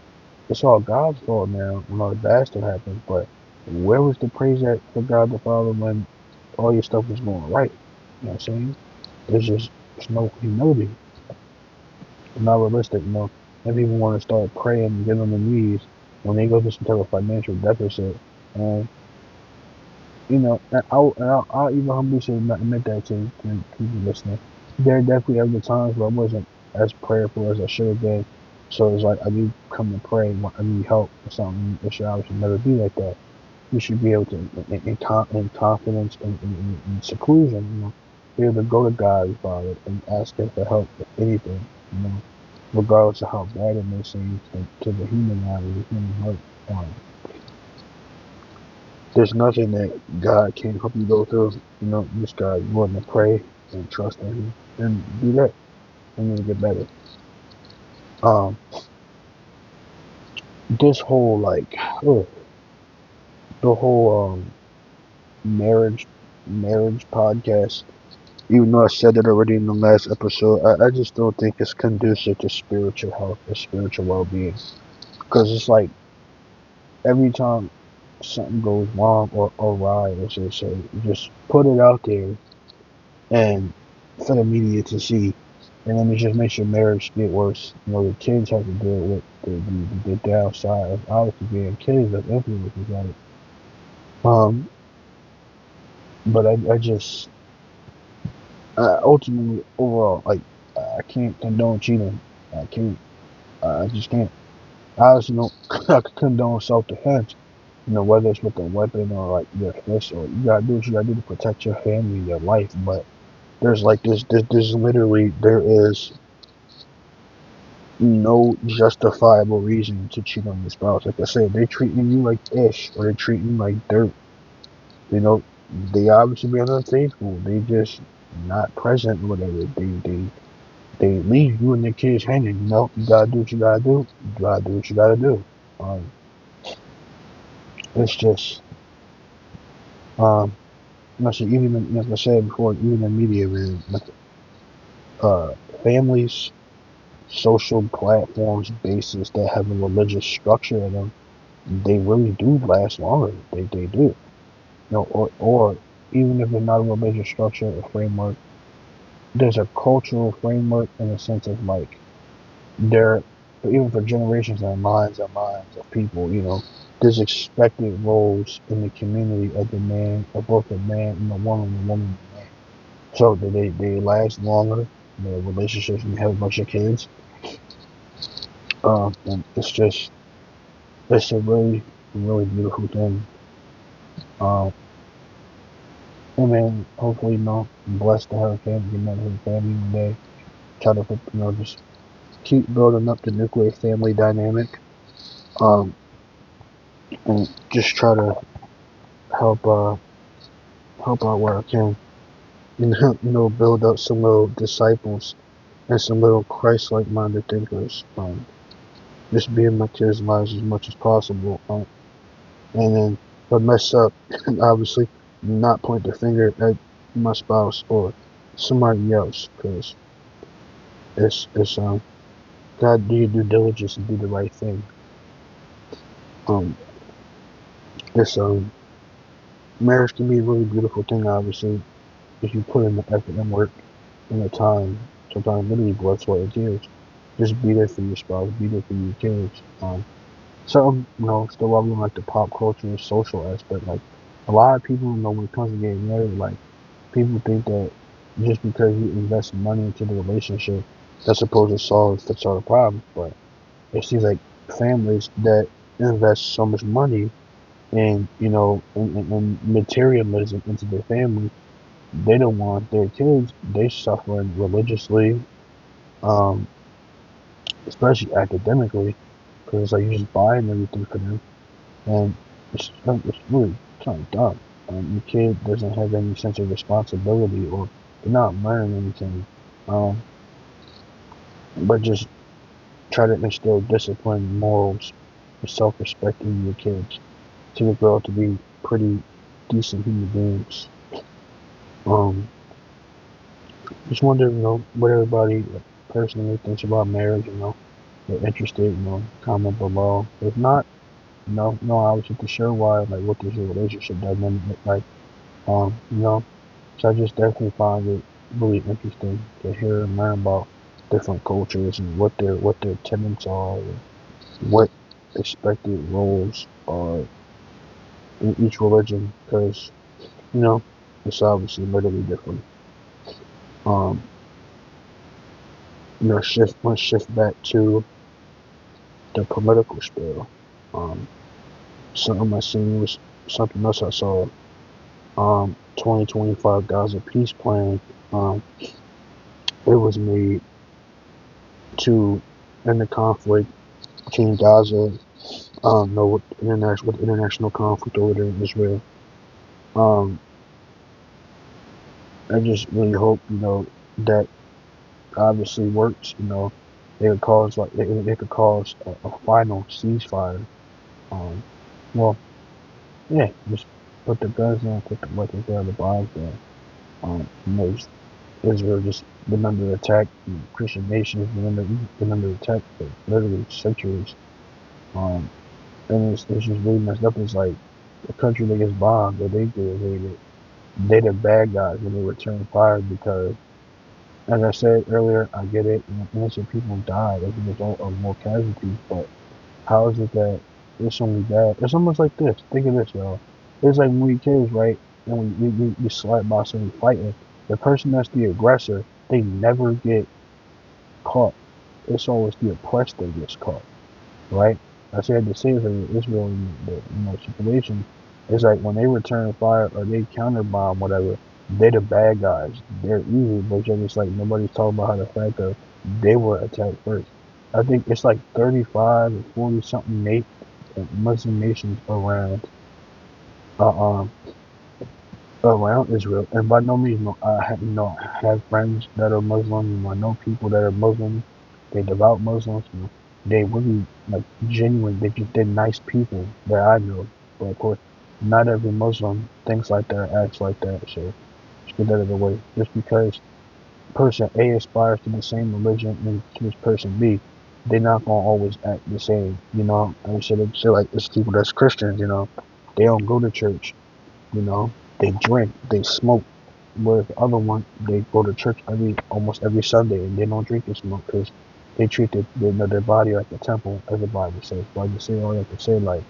it's all God's fault now when all the bad stuff happens. But where was the praise at for God the Father when all your stuff was going right? You know what I'm saying? There's no humility. It's not realistic, And people want to start praying and get on their knees when they go through some type of financial deficit. And I'll even humbly say, admit that to people listening. There definitely have been times where I wasn't as prayerful as I should have been. So it's like I do come to pray when I need help or something. It should obviously never be like that. You should be able to, in confidence and in seclusion, be able to go to God about it and ask Him for help with anything, you know, regardless of how bad it may seem to the human eye or the human heart. Um, there's nothing that God can't help you go through. You just gotta be willing to pray and trust in Him and do that, and it'll get better. Um, this whole like, ugh, the whole marriage podcast. Even though I said it already in the last episode, I just don't think it's conducive to spiritual health or spiritual well-being. Because it's like every time something goes wrong or awry, as they say, just put it out there and for the media to see, and then it just makes your marriage get worse. The kids have to deal with the downside of obviously being kids of influences on it. Um, but I just ultimately overall like I can't condone cheating. I can't. I just can't. I also don't I could condone self-defense. Whether it's with a weapon or like your fist, or you gotta do what you gotta do to protect your family, your life. But there's like there's literally there is no justifiable reason to cheat on your spouse. Like I said, they're treating you like ish, or they're treating you like dirt. You know, they obviously being unfaithful. They just not present or whatever. They leave you and your kids hanging. You gotta do what you gotta do. You gotta do what you gotta do. Um, it's just even like I said before, even in media, man, like uh, families, social platforms, bases that have a religious structure in them, they really do last longer. They do. Or even if it's not a religious structure or framework, there's a cultural framework in the sense of like there, even for generations and minds of people, there's expected roles in the community of the man, of both the man and the woman and the man. So they last longer. The relationships and have a bunch of kids. And it's a really beautiful thing. Um, and then hopefully, I'm blessed to have a family, get married, have a family one day. Try to, just keep building up the nuclear family dynamic. Um, and just try to help help out where I can. Build up some little disciples and some little Christ-like minded thinkers. Just be in my kids' lives as much as possible. And then if I mess up, obviously not point the finger at my spouse or somebody else, because it's gotta do your due diligence and do the right thing. Um, it's Marriage can be a really beautiful thing, obviously, if you put in the effort and work and the time. Sometimes literally blood, sweat, and tears. Just be there for your spouse, be there for your kids. Something, still while we like the pop culture and social aspect, like a lot of people, when it comes to getting married, like people think that just because you invest money into the relationship, that's supposed to solve fix all the problems. But it seems like families that invest so much money in, in materialism into their family, they don't want their kids, they suffering religiously, um, especially academically, because it's like you're just buying everything for them. And it's really kind of dumb. Your kid doesn't have any sense of responsibility, or they're not learning anything. Um, but just try to instill discipline, morals, and self-respect in your kids to grow up to be pretty decent human beings. Um, just wonder, what everybody personally thinks about marriage. If they're interested, comment below. If not, obviously to share why, like, what does your relationship dynamic look like? Um, you know, so I just definitely find it really interesting to hear and learn about different cultures and what their tenets are, and what expected roles are in each religion. Because You know, it's obviously literally different. Um, let's shift back to the political sphere. Um, something I seen was something else I saw. 2025 Gaza peace plan. Um, it was made to end the conflict between Gaza, no, with international conflict over there in Israel. Um, I just really hope, that obviously works. It could cause it could cause a final ceasefire. Um, well, yeah, just put the guns down, put the weapons down, the bombs down. Israel just been under attack. Christian nations been under attack for literally centuries. Um, and it's just really messed up. It's like the country that gets bombed, what they do is they the bad guys when they return fire because, as I said earlier, I get it. Innocent people died as a result of more casualties, but how is it that it's only bad? It's almost like this. Think of this, y'all. It's like when we kids, right? And we slap by somebody fighting. The person that's the aggressor, they never get caught. It's always the oppressed that gets caught, right? I said the same thing in Israel in the situation. It's like when they return fire or they counter bomb whatever, they're the bad guys. They're evil, but yet it's like nobody's talking about how the fact that they were attacked first. I think it's like 35 or 40 something Muslim nations uh, um around Israel, and by no means, no, I have friends that are Muslim. I know people that are Muslim. They devout Muslims. They really like genuine. They're nice people that I know. But of course, not every Muslim thinks like that, acts like that. So let's get that out of the way. Just because person A aspires to the same religion as person B, they're not gonna always act the same. I say like it's people that's Christians. They don't go to church. You know, they drink, they smoke. Whereas the other one, they go to church almost every Sunday, and they don't drink and smoke because they treat their body like a temple, as the Bible says. So I just say all that to say, like,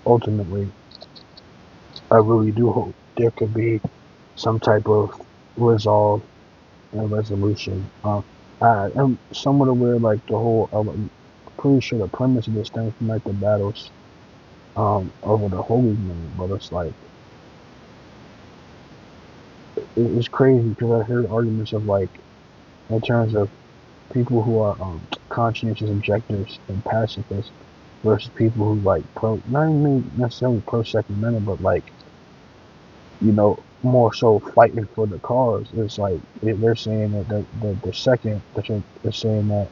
ultimately, I really do hope there could be some type of resolve and resolution. I am somewhat aware, like, I'm pretty sure the premise of this stems from, like, the battles over the Holy Land, but it's like, it's crazy because I heard arguments of, like, in terms of people who are conscientious objectors and pacifists versus people who like not even necessarily pro Second Amendment, but like more so fighting for the cause. It's like they're saying that the second that they're saying that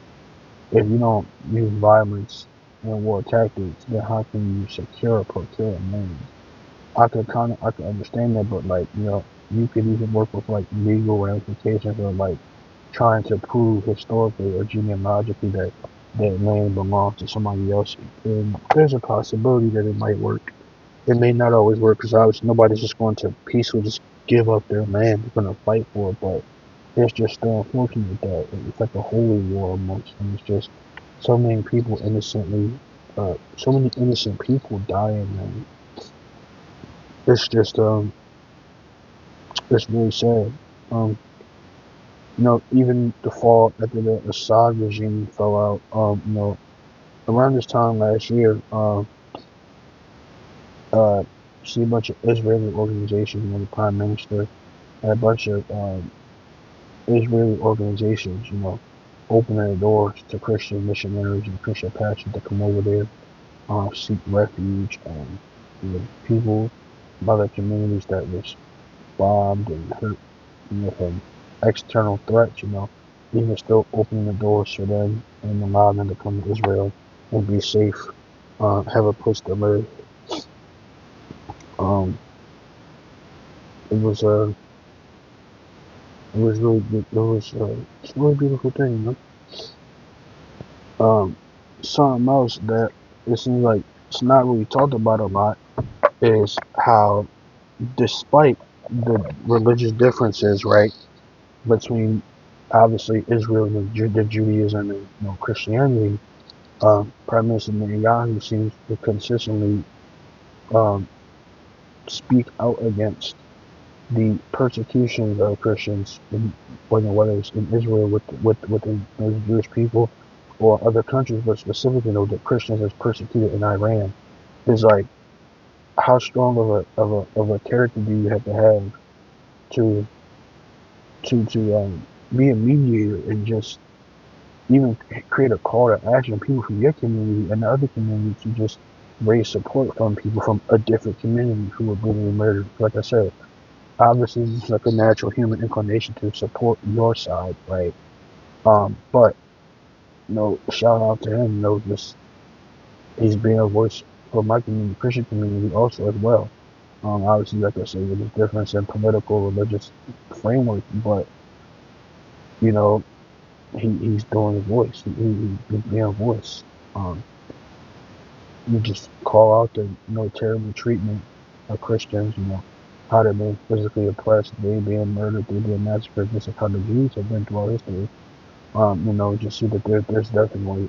if you don't use violence and war tactics, then how can you secure or procure land? I could understand that, but like you could even work with like legal ramifications or like trying to prove historically or genealogically that land belongs to somebody else. And there's a possibility that it might work. It may not always work because obviously nobody's just going to peacefully just give up their land. They're going to fight for it, but it's just still unfortunate that it's like a holy war almost, and it's just so many innocent people dying, and it's just it's really sad. Um, even the fall after the Assad regime fell out, around this time last year, uh, see a bunch of Israeli organizations, the prime minister, and a bunch of Israeli organizations, opening the doors to Christian missionaries and Christian pastors to come over there, seek refuge, and people, other communities that was bombed and hurt, from external threats, even still opening the doors for them and allow them to come to Israel and be safe, have a place to live. Um, it was it was really good. It's a really beautiful thing, Um, something else that it seems like it's not really talked about a lot is how, despite the religious differences, right, between obviously Israel and the Judaism and Christianity, Prime Minister Netanyahu seems to consistently um, speak out against. the persecutions of Christians, whether it's in Israel with the Jewish people or other countries, but specifically, the Christians as persecuted in Iran, is like how strong of a character do you have to be a mediator and just even create a call to action people from your community and the other community to just raise support from people from a different community who were brutally murdered. Like I said, obviously it's like a natural human inclination to support your side, right? But shout out to him, just he's being a voice for my community, Christian community also as well. Obviously, like I said, there's a difference in political, religious framework, but you know, he's doing a voice. He's being a voice. Um, you just call out the terrible treatment of Christians. How they're being physically oppressed, they being murdered, they being massacred. This is how the Jews have been throughout history. Just see that there's definitely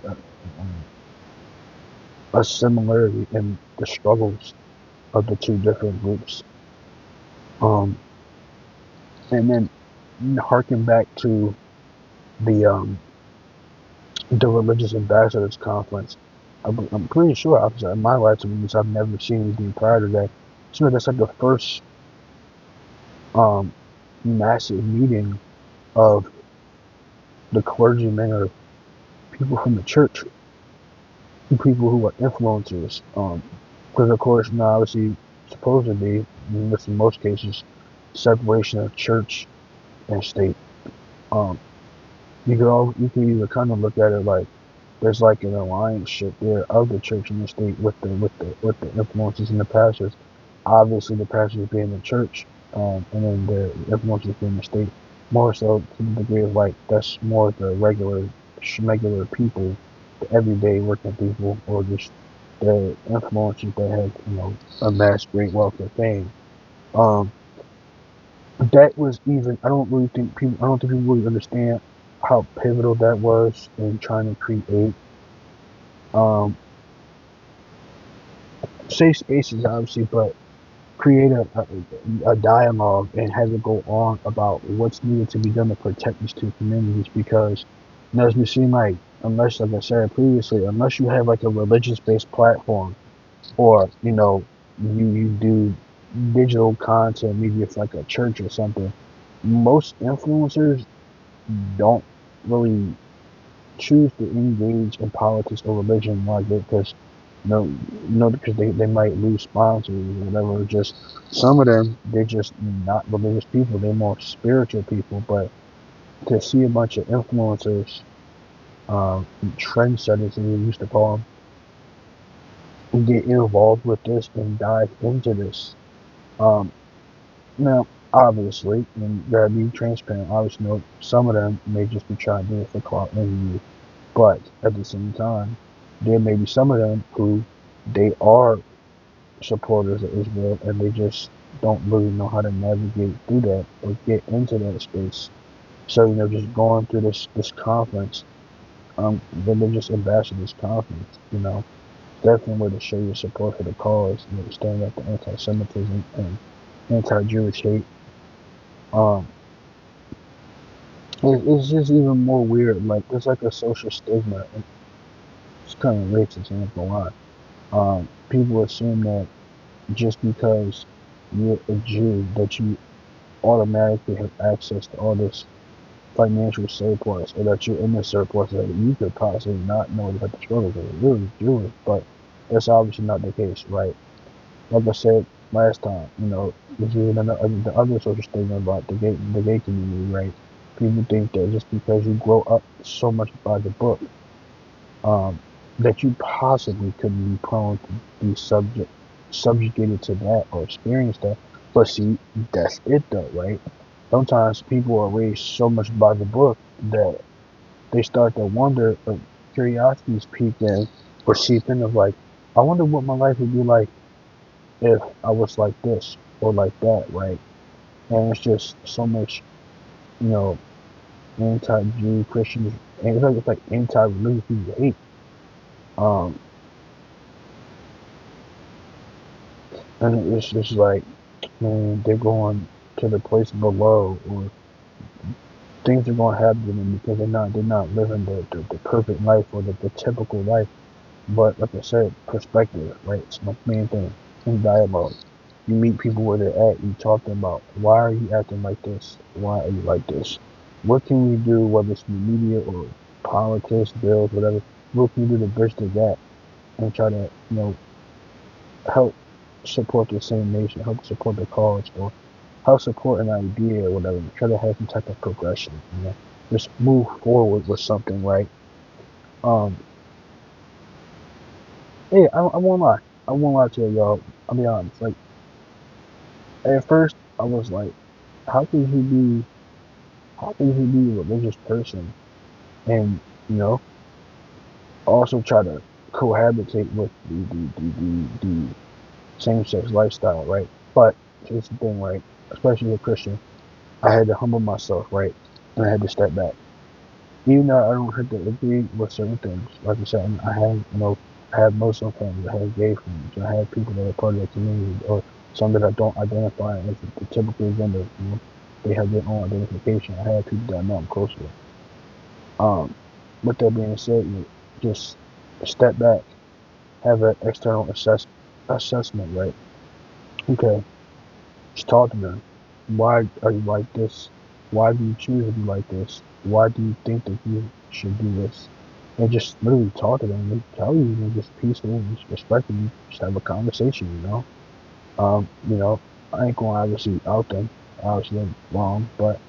a similarity in the struggles of the two different groups. Um, and then harken back to the religious ambassadors conference. I'm pretty sure in my lifetime I've never seen anything prior to that. So that's like the first um, massive meeting of the clergymen or people from the church, people who are influencers. Because of course now obviously supposed to be, in most cases, separation of church and state. Um, you can either kind of look at it like there's like an alliance there of the church and the state with the influences and the pastors. Obviously, the pastors being the church, and then the influences being the state. More so to the degree of like that's more the regular people, the everyday working people, or just the influencers that have amassed great wealth and fame. Um, that was even. I don't think people really understand how pivotal that was in trying to create um, safe spaces, obviously, but create a dialogue and have it go on about what's needed to be done to protect these two communities. Because, as we seem like, unless, like I said previously, unless you have like a religious-based platform, or you do digital content, maybe it's like a church or something, most influencers don't really choose to engage in politics or religion like that because because they might lose sponsors or whatever. Just some of them, they're just not religious people. They're more spiritual people. But to see a bunch of influencers, trendsetters, as we used to call them, get involved with this and dive into this. Um, Now, obviously, and you gotta be transparent. Obviously, some of them may just be trying to do it for clout and view. But at the same time, there may be some of them who they are supporters of Israel and they just don't really know how to navigate through that or get into that space. So, just going through this conference, religious ambassadors conference, definitely way to show your support for the cause, stand up to anti-Semitism and anti-Jewish hate. Um, it's just even more weird. Like there's like a social stigma. It's kind of racist, I'm not gonna lie. People assume that just because you're a Jew, that you automatically have access to all this financial surplus, or that you're in the surplus that you could possibly not know about the struggles of really Jewish. But that's obviously not the case, right? Like I said last time, this is the other social stigma about the gay community, right? People think that just because you grow up so much by the book, um, that you possibly couldn't be prone to be subjugated to that or experience that. But see, that's it though, right? Sometimes people are raised so much by the book that they start to wonder, curiosities peak in or seep in of like, I wonder what my life would be like if I was like this or like that, right? And it's just so much, you know, anti-Jew Christians, and it's like anti-religious people hate. Um, and it's just like, man, they're going to the place below, or things are going to happen to them because they're not living the perfect life or the typical life. But like I said, perspective, right? It's my main thing in dialogue. You meet people where they're at. You talk to them about why are you acting like this? Why are you like this? What can we do, whether it's in the media or politics, bills, whatever? What can we do to bridge the gap and try to, help support the same nation, help support the cause, or help support an idea or whatever? Try to have some type of progression, just move forward with something, right? Um, yeah, I won't lie. I won't lie to y'all. I'll be honest. Like, at first, I was like, how can he be, how can he be a religious person and, you know, also try to cohabitate with the same-sex lifestyle, right? But here's the thing, right? Especially as a Christian, I had to humble myself, right? And I had to step back. Even though I don't have to agree with certain things, like I said, I have, I have Muslim friends, I have gay friends, I have people that are part of the community, or some that I don't identify as the typical gender, they have their own identification. I have people that I know I'm close with. With that being said, just step back, have an external assessment, right? Okay, just talk to them. Why are you like this? Why do you choose to be like this? Why do you think that you should do this? And just literally talk to them. They tell you, just peaceful, just respectfully, just have a conversation, I ain't gonna obviously out them, obviously they're wrong, but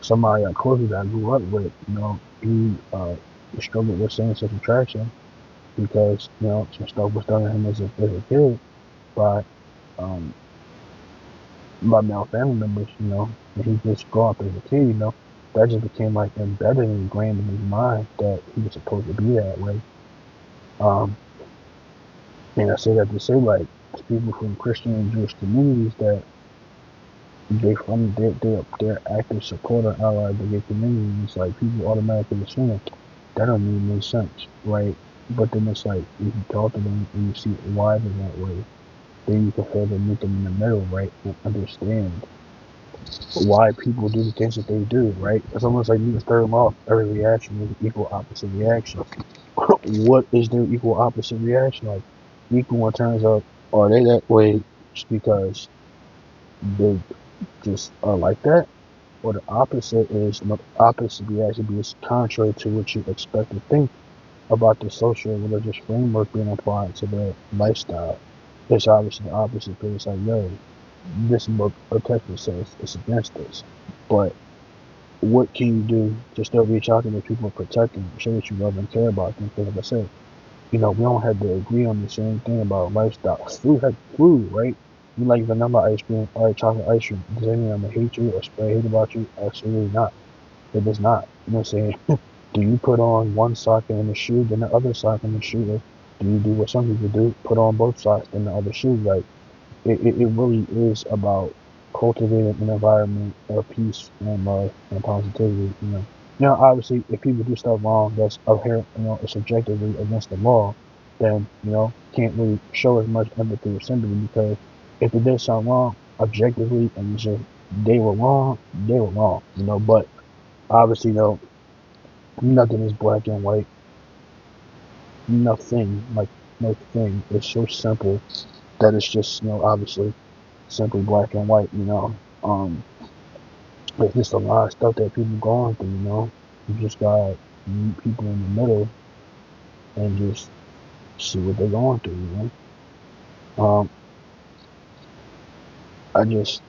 somebody I close that I grew up with, he struggled with same-sex attraction because, some stuff was done to him as a kid by um by male family members, and he just grew up as a kid, that just became like embedded and ingrained in his mind that he was supposed to be that way. Um, and I say that to say, like, people from Christian and Jewish communities that they're active supporter allies of their communities, like people automatically assume that don't even make sense, right? But then it's like if you talk to them and you see why they're that way, then you can further meet them in the middle, right? And understand why people do the things that they do, right? It's almost like Newton's third law, every reaction is equal opposite reaction. What is their equal opposite reaction like? Equal in terms of, are they that way just because they just are like that? Or the opposite is, the opposite reaction is contrary to what you expect to think about the social and religious framework being applied to their lifestyle. It's obviously the opposite, because it's like, yo, this book or text says it's against this. But what can you do to still reach out to the people and protect them, show that you love and care about them? Because like I said, we don't have to agree on the same thing about lifestyle. Food, right? You like vanilla ice cream, I like chocolate ice cream. Does that mean I'm gonna hate you or spread hate about you? Absolutely not. It does not. You know what I'm saying? Do you put on one sock in the shoe, then the other sock in the shoe? Or do you do what some people do, put on both socks in the other shoe? Like, it really is about cultivating an environment of peace and love and positivity. Obviously, if people do stuff wrong, that's inherent, it's objectively against the law, then can't really show as much empathy or sympathy, because if they did something wrong objectively and just they were wrong, they were wrong. But obviously, nothing is black and white. Nothing, like, no thing is so simple that it's just, obviously simply black and white. It's just a lot of stuff that people going through. You just gotta meet people in the middle and just see what they're going through. I just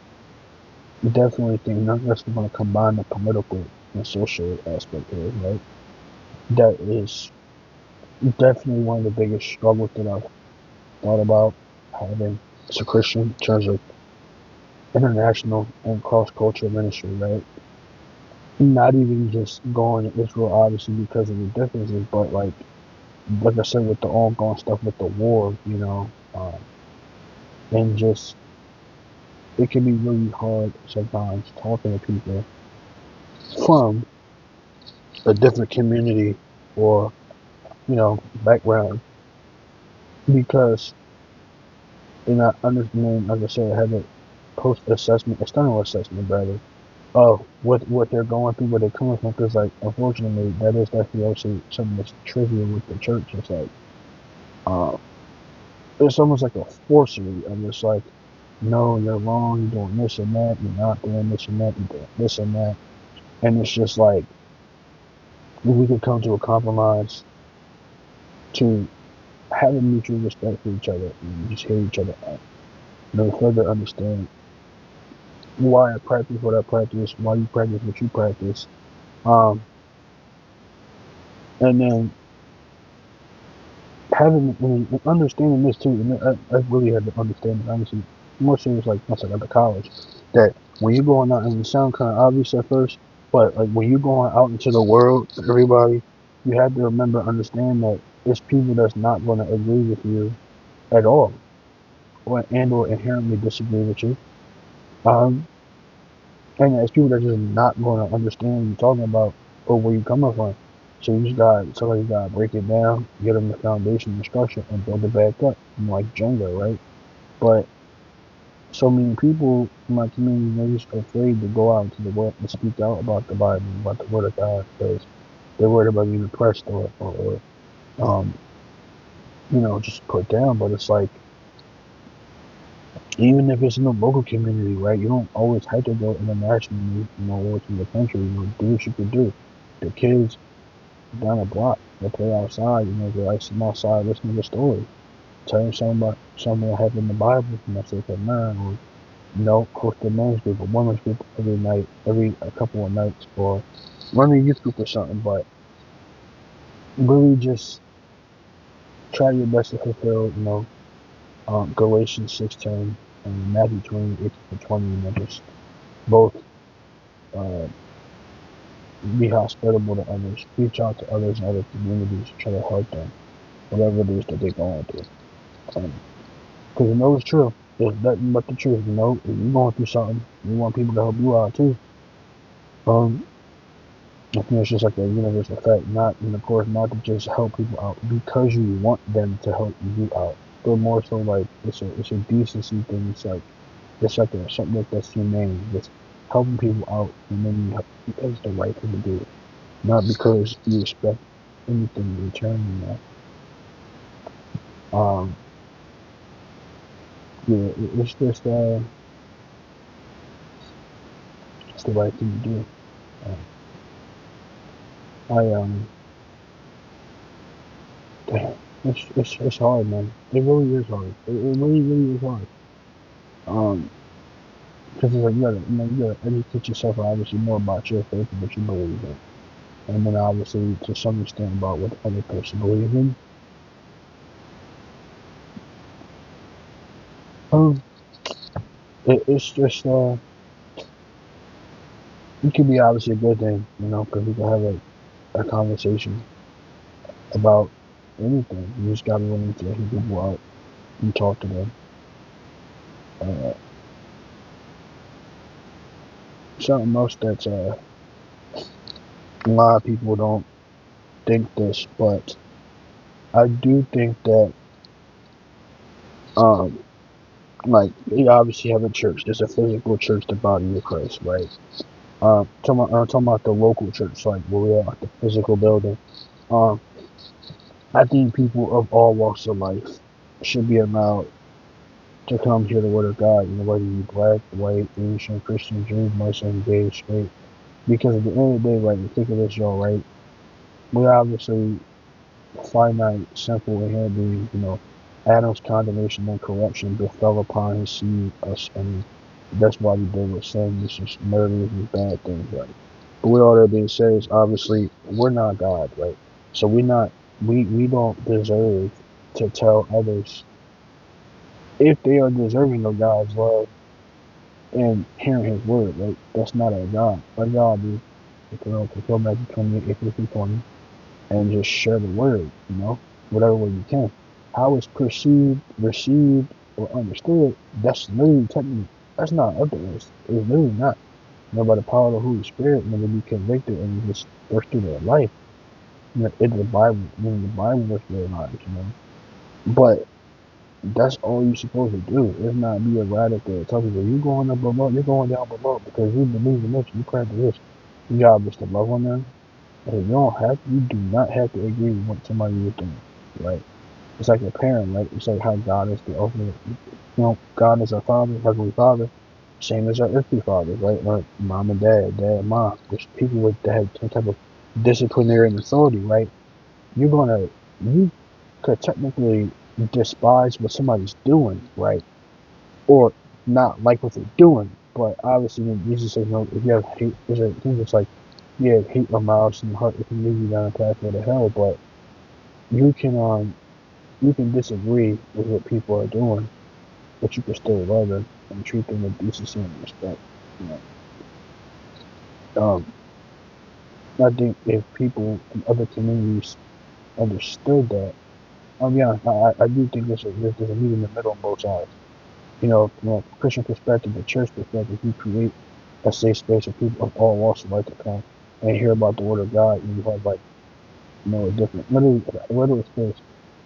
definitely think none of us are going to combine the political and social aspect of it, right? That is definitely one of the biggest struggles that I've thought about having as a Christian in terms of international and cross-cultural ministry, right? Not even just going to Israel, obviously, because of the differences, but like I said, with the ongoing stuff with the war, and just it can be really hard sometimes talking to people from a different community or background, because they're not understanding, like I said, have it post-assessment, external assessment rather, of what they're going through, where they're coming from. Because like, unfortunately, that is definitely also something that's trivial with the church. It's like, uh, it's almost like a forcery of just like, no, you're wrong, you're doing this and that, you're not doing this and that, you're doing this and that. And it's just like, we could come to a compromise to have a mutual respect for each other and just hear each other out. Further understand why I practice what I practice, why you practice what you practice. Um, and then having and understanding this too, and I really had to understand it, honestly, more so it's like once I got to college, that when you're going out, and it sounds kind of obvious at first, but like when you're going out into the world, everybody, you have to remember, understand that there's people that's not going to agree with you at all, or inherently disagree with you. Um, and there's people that just not going to understand what you're talking about or where you're coming from. So you just got somebody got to break it down, get them the foundation and structure, and build it back up, like Jenga, right? But so many people in my community are just afraid to go out into the world and speak out about the Bible, about the Word of God, because they're worried about being oppressed or just put down. But it's like, even if it's in the local community, right? You don't always have to go internationally, or to the country. Do what you can do. The kids down the block, they play outside. They're like sitting outside listening to a story, tell them something about something that happened in the Bible from that sake of mind, or host a men's group or women's group every night, every a couple of nights, or run a youth group or something. But really, just try your best to fulfill, Galatians 6:10 and Matthew 28-20, just both uh, be hospitable to others, reach out to others in other communities, try to help them, whatever it is that they're going through. Because it's true. There's nothing but the truth. If you're going through something, you want people to help you out too. Um, I think it's just like a universal fact. Not, and of course, not to just help people out because you want them to help you out, but more so like it's a decency thing. It's like something that's humane. Just helping people out, and then you help because it's the right thing to do, not because you expect anything in return. Um, yeah, it's just it's the right thing to do. I damn, it's hard, man. It really is hard. It really really is hard. Um, because it's like you gotta educate yourself obviously more about your faith and what you believe in, and then obviously to some extent about what the other person believes in. Um, it's just it could be obviously a good thing, because we can have a conversation about anything. You just gotta be willing to hear people out and talk to them. Uh, Something else that's a lot of people don't think this, but I do think that um like we obviously have a church. There's a physical church, the body of Christ, right? I'm talking about the local church, like where we are at the physical building. Um, I think people of all walks of life should be allowed to come hear the word of God. Whether you black, white, Asian, Christian, Jew, Muslim, gay, straight. Because at the end of the day, right, you think of this, y'all, right? We obviously finite, simple, inherent beings. Adam's condemnation and corruption befell upon his seed, us, and that's why we deal with sin, this is murders and bad things, right? But with all that being said, is obviously we're not God, right? So we don't deserve to tell others if they are deserving of God's love and hearing His word, right? That's not our God. Our God is to fulfill Matthew 28:15-20 and just share the word, whatever way you can. How it's perceived, received, or understood, that's literally technically, that's not up to us. It's literally not. By the power of the Holy Spirit, they be convicted and just work through their life. Into the Bible, the Bible works their lives, But That's all you're supposed to do. It's not be erratic or tell people you going up below, you're going down below because you believe in this, you practice this. Your job is to love on them. And you do not have to agree with what somebody is doing, right? It's like a parent, right? It's like how God is the ultimate, God is our father, heavenly father, same as our earthly fathers, right? Like mom and dad and mom. There's people with that have some type of disciplinary and authority, right? You could technically despise what somebody's doing, right? Or not like what they're doing. But obviously, when Jesus says, if you have hate, there's a thing that's like, yeah, hate or malice in the heart, it can lead you down a pathway to hell. But you can, um, you can disagree with what people are doing, but you can still love them and treat them with decency and respect. You know, I think if people in other communities understood that, I'll be honest, I do think there's a meet in the middle on both sides. From a Christian perspective, the church perspective, you create a safe space for people of all walks of life to come and hear about the word of God. And you have like, a different, literally space.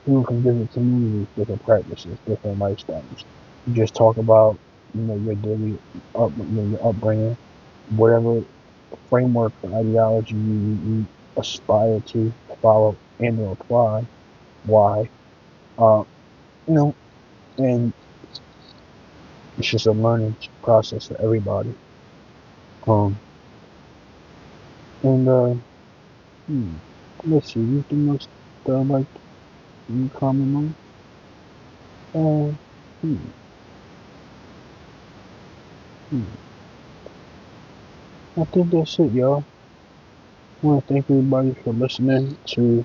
People from different communities, different practices, different lifestyles. You just talk about, your daily your upbringing, whatever framework or ideology you aspire to follow and or apply. Why? Uh, you know, and it's just a learning process for everybody. Um, and hmm, let's see, anything else that I'd like to comment on? Hmm, hmm. I think that's it, y'all. I want to thank everybody for listening to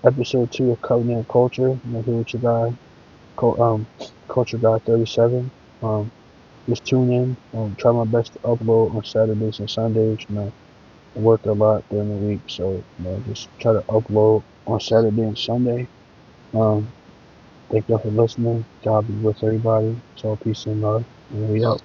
episode 2 of Covenant Culture. I'm here with your guy, Culture Guy 37. Just tune in. Try my best to upload on Saturdays and Sundays. I work a lot during the week, so just try to upload on Saturday and Sunday. Um, Thank y'all for listening. God be with everybody. So peace and love, and we out.